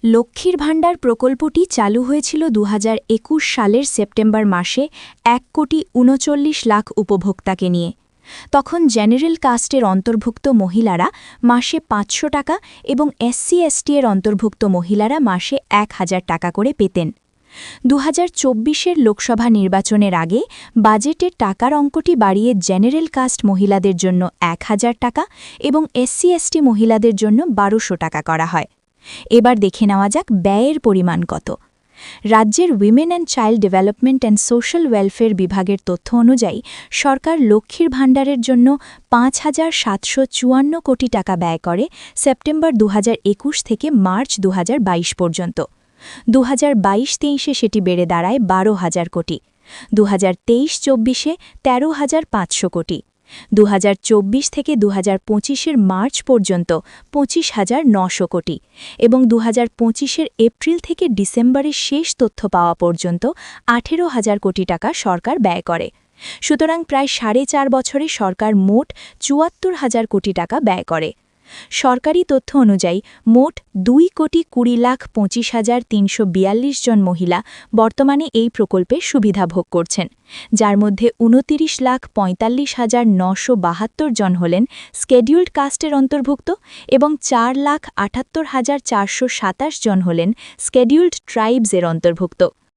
লক্ষ্মীর ভাণ্ডার প্রকল্পটি চালু হয়েছিল ২০২১ সালের সেপ্টেম্বর মাসে ১,৩৯,০০,০০০ উপভোক্তাকে নিয়ে। তখন জেনারেল কাস্টের অন্তর্ভুক্ত মহিলারা মাসে ৫০০ টাকা এবং SC/ST এর অন্তর্ভুক্ত মহিলারা মাসে ১,০০০ টাকা করে পেতেন। ২০২৪-এর লোকসভা নির্বাচনের আগে বাজেটের টাকার অঙ্কটি বাড়িয়ে জেনারেল কাস্ট মহিলাদের জন্য ১,০০০ টাকা এবং SC/ST মহিলাদের জন্য ১২০০ টাকা করা হয়। এবার দেখে নেওয়া যাক ব্যয়ের পরিমাণ কত। রাজ্যের women and child development and social welfare বিভাগের তথ্য অনুযায়ী সরকার লক্ষ্মীর ভাণ্ডারের জন্য ৫,৭৫৪ কোটি টাকা ব্যয় করে সেপ্টেম্বর ২০২১ থেকে মার্চ ২০২২ পর্যন্ত। ২০২২-২৩-এ সেটি বেড়ে দাঁড়ায় ১২,০০০ কোটি, ২০২৩-২৪-এ ১৩,৫০০ কোটি, ২০২৪ থেকে ২০২৫-এর মার্চ পর্যন্ত ২৫,৯০০ কোটি এবং ২০২৫-এর এপ্রিল থেকে ডিসেম্বরের শেষ তথ্য পাওয়া পর্যন্ত ১৮,০০০ কোটি টাকা সরকার ব্যয় করে। সুতরাং প্রায় ৪.৫ বছরে সরকার মোট ৭৪,০০০ কোটি টাকা ব্যয় করে। সরকারি তথ্য অনুযায়ী মোট ২,২২,২৫,৩৪২ জন মহিলা বর্তমানে এই প্রকল্পের সুবিধা ভোগ করছেন, যার মধ্যে ২৯,৪৫,৯৭২ জন হলেন স্কেডিউলড কাস্টের অন্তর্ভুক্ত এবং ৪,৭৮,৪২৭ জন হলেন স্কেডিউলড ট্রাইবস এর অন্তর্ভুক্ত।